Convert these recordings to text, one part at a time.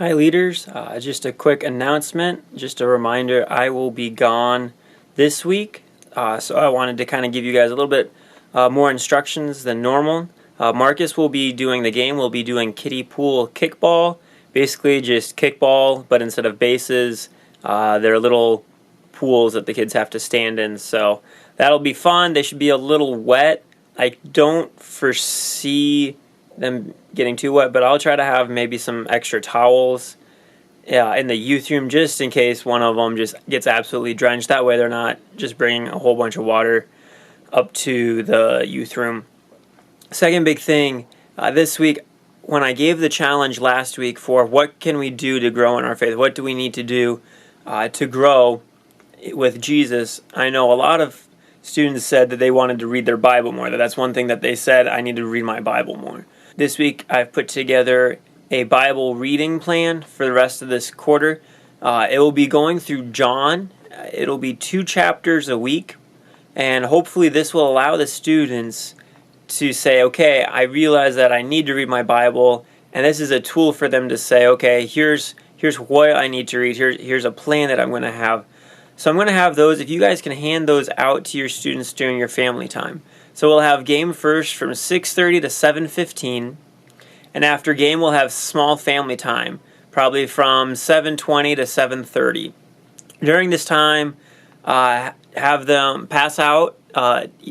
Hi leaders, just a quick announcement, just a reminder, I will be gone this week, so I wanted to kind of give you guys a little bit more instructions than normal. Marcus will be doing the game, we'll be doing kiddie pool kickball, basically just kickball, but instead of bases, there are little pools that the kids have to stand in, so that'll be fun. They should be a little wet. I don't foresee them getting too wet, but I'll try to have maybe some extra towels in the youth room just in case one of them just gets absolutely drenched. That way they're not just bringing a whole bunch of water up to the youth room. Second big thing, this week, when I gave the challenge last week for what can we do to grow in our faith, what do we need to do to grow with Jesus, I know a lot of students said that they wanted to read their Bible more. That's one thing that they said, I need to read my Bible more. This week I've put together a Bible reading plan for the rest of this quarter. It will be going through John. It'll be 2 chapters a week, and hopefully this will allow the students to say, okay, I realize that I need to read my Bible, and this is a tool for them to say, okay, here's what I need to read. Here's a plan that I'm going to have. So I'm going to have those, if you guys can hand those out to your students during your family time. So we'll have game first from 6:30 to 7:15, and after game we'll have small family time, probably from 7:20 to 7:30. During this time, have them pass out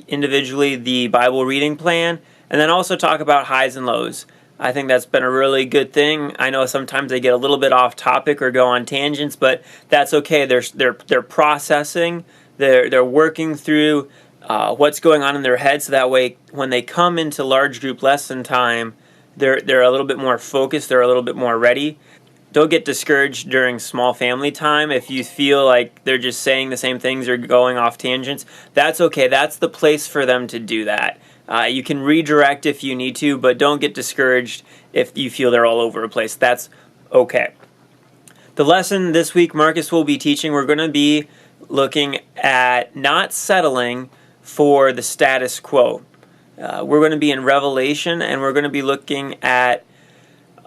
individually the Bible reading plan, and then also talk about highs and lows. I think that's been a really good thing. I know sometimes they get a little bit off topic or go on tangents, but that's okay. They're processing, they're working through what's going on in their head, so that way when they come into large group lesson time, they're a little bit more focused, they're a little bit more ready. Don't get discouraged during small family time if you feel like they're just saying the same things or going off tangents. That's okay. That's the place for them to do that. You can redirect if you need to, but don't get discouraged if you feel they're all over the place. That's okay. The lesson this week Marcus will be teaching, we're going to be looking at not settling for the status quo. We're going to be in Revelation, and we're going to be looking at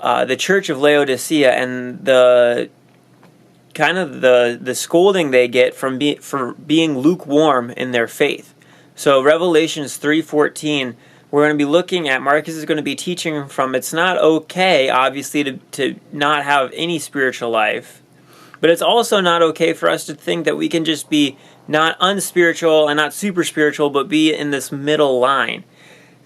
the church of Laodicea and the kind of the scolding they get for being lukewarm in their faith. So Revelations 3:14, we're going to be looking at, Marcus is going to be teaching from, it's not okay, obviously, to not have any spiritual life, but it's also not okay for us to think that we can just be not unspiritual and not super spiritual, but be in this middle line.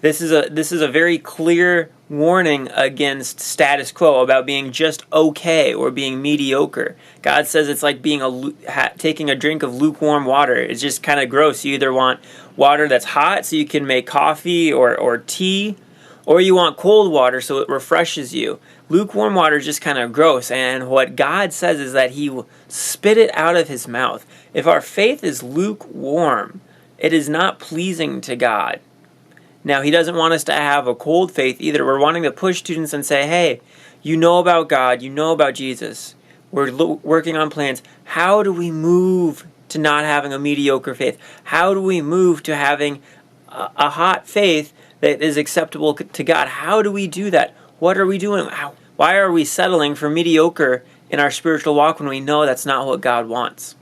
This is a very clear warning against status quo, about being just okay or being mediocre. God says it's like being taking a drink of lukewarm water. It's just kind of gross. You either want water that's hot so you can make coffee or tea, or you want cold water so it refreshes you. Lukewarm water is just kind of gross, and what God says is that He will spit it out of His mouth. If our faith is lukewarm, it is not pleasing to God. Now, He doesn't want us to have a cold faith either. We're wanting to push students and say, hey, you know about God, you know about Jesus. We're working on plans. How do we move to not having a mediocre faith? How do we move to having a hot faith that is acceptable to God? How do we do that? What are we doing? Why are we settling for mediocre in our spiritual walk when we know that's not what God wants?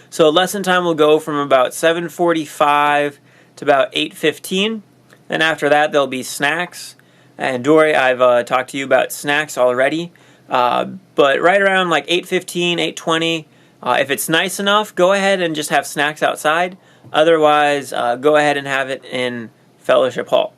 So lesson time will go from about 7:45 to about 8:15. Then after that, there'll be snacks. And Dory, I've talked to you about snacks already. But right around like 8:15, 8:20, if it's nice enough, go ahead and just have snacks outside. Otherwise, go ahead and have it in Fellowship Hall.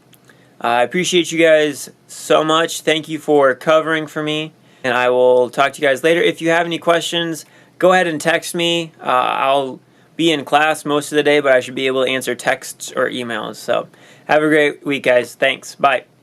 I appreciate you guys so much. Thank you for covering for me. And I will talk to you guys later. If you have any questions, go ahead and text me. I'll be in class most of the day, but I should be able to answer texts or emails. So have a great week, guys. Thanks. Bye.